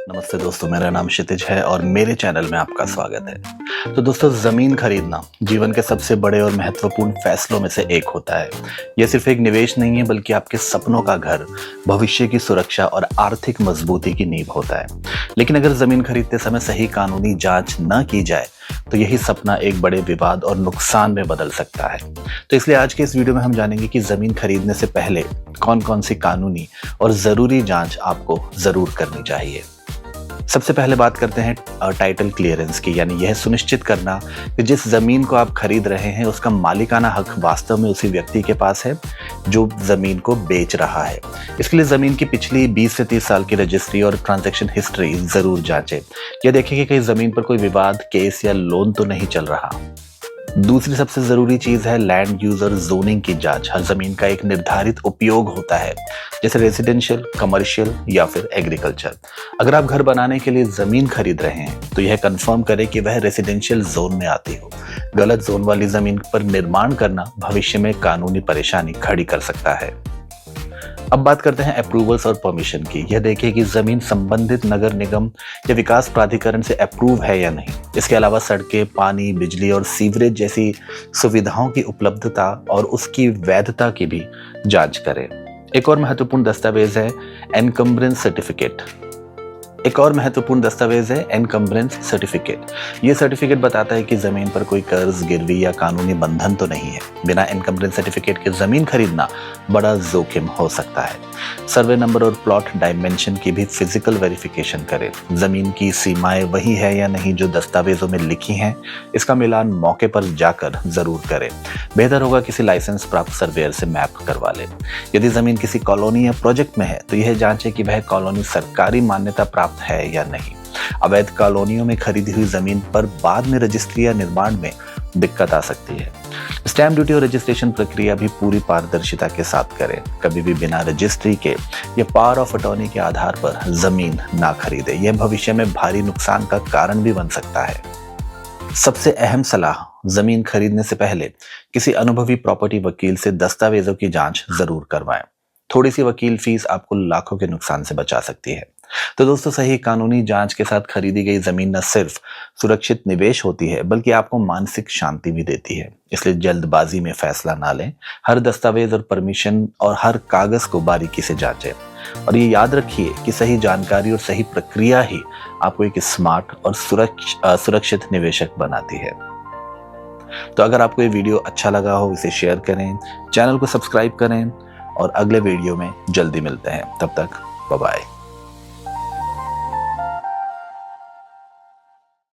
नमस्ते दोस्तों, मेरा नाम क्षितिज है और मेरे चैनल में आपका स्वागत है। तो दोस्तों, ज़मीन खरीदना जीवन के सबसे बड़े और महत्वपूर्ण फैसलों में से एक होता है। यह सिर्फ एक निवेश नहीं है, बल्कि आपके सपनों का घर, भविष्य की सुरक्षा और आर्थिक मजबूती की नींव होता है। लेकिन अगर ज़मीन खरीदते समय सही कानूनी जांच न की जाए तो यही सपना एक बड़े विवाद और नुकसान में बदल सकता है। तो इसलिए आज के इस वीडियो में हम जानेंगे कि ज़मीन खरीदने से पहले कौन कौन सी कानूनी और ज़रूरी जांच आपको ज़रूर करनी चाहिए। सबसे पहले बात करते हैं टाइटल क्लियरेंस की, यानी यह सुनिश्चित करना कि जिस जमीन को आप खरीद रहे हैं उसका मालिकाना हक वास्तव में उसी व्यक्ति के पास है जो जमीन को बेच रहा है। इसके लिए जमीन की पिछली 20 से 30 साल की रजिस्ट्री और ट्रांजैक्शन हिस्ट्री जरूर जांचें। यह देखें कि कहीं जमीन पर कोई विवाद, केस या लोन तो नहीं चल रहा। दूसरी सबसे जरूरी चीज है लैंड यूज और जोनिंग की जांच। हर जमीन का एक निर्धारित उपयोग होता है, जैसे रेजिडेंशियल, कमर्शियल या फिर एग्रीकल्चर। अगर आप घर बनाने के लिए जमीन खरीद रहे हैं तो यह कंफर्म करें कि वह रेजिडेंशियल जोन में आती हो। गलत जोन वाली जमीन पर निर्माण करना भविष्य में कानूनी परेशानी खड़ी कर सकता है। अब बात करते हैं अप्रूवल्स और परमिशन की। यह देखिए कि जमीन संबंधित नगर निगम या विकास प्राधिकरण से अप्रूव है या नहीं। इसके अलावा सड़कें, पानी, बिजली और सीवरेज जैसी सुविधाओं की उपलब्धता और उसकी वैधता की भी जांच करें। एक और महत्वपूर्ण दस्तावेज है एनकम्बरेंस सर्टिफिकेट। Encumbrance certificate. यह सर्टिफिकेट बताता है कि जमीन पर कोई कर्ज, गिरवी या कानूनी बंधन तो नहीं है। बिना एनकम्बरेंस सर्टिफिकेट के जमीन खरीदना बड़ा जोखिम हो सकता है। सर्वे नंबर और प्लॉट डायमेंशन की भी फिजिकल वेरिफिकेशन करें। जमीन की सीमाएं वही है या नहीं जो दस्तावेजों में लिखी हैं, इसका मिलान मौके पर जाकर जरूर करें। बेहतर होगा किसी लाइसेंस प्राप्त सर्वेयर से मैप करवा लें। यदि जमीन किसी कॉलोनी या प्रोजेक्ट में है तो यह जांचें कि वह कॉलोनी सरकारी मान्यता प्राप्त है या नहीं। अवैध कॉलोनियों में खरीदी हुई जमीन पर बाद में रजिस्ट्री या निर्माण में दिक्कत आ सकती है। स्टैम्प ड्यूटी और रजिस्ट्रेशन प्रक्रिया भी पूरी पारदर्शिता के साथ करें। कभी भी बिना रजिस्ट्री के या पावर ऑफ अटॉर्नी के आधार पर जमीन ना खरीदे। यह भविष्य में भारी नुकसान का कारण भी बन सकता है। सबसे अहम सलाह, जमीन खरीदने से पहले किसी अनुभवी प्रॉपर्टी वकील से दस्तावेजों की जांच जरूर करवाएं। थोड़ी सी वकील फीस आपको लाखों के नुकसान से बचा सकती है। तो दोस्तों, सही कानूनी जांच के साथ खरीदी गई जमीन न सिर्फ सुरक्षित निवेश होती है, बल्कि आपको मानसिक शांति भी देती है। इसलिए जल्दबाजी में फैसला ना लें। हर दस्तावेज और परमिशन और हर कागज को बारीकी से जांचें। और ये याद रखिए कि सही जानकारी और सही प्रक्रिया ही आपको एक स्मार्ट और सुरक्षित निवेशक बनाती है। तो अगर आपको ये वीडियो अच्छा लगा हो, इसे शेयर करें, चैनल को सब्सक्राइब करें और अगले वीडियो में जल्दी मिलते हैं। तब तक बाय बाय।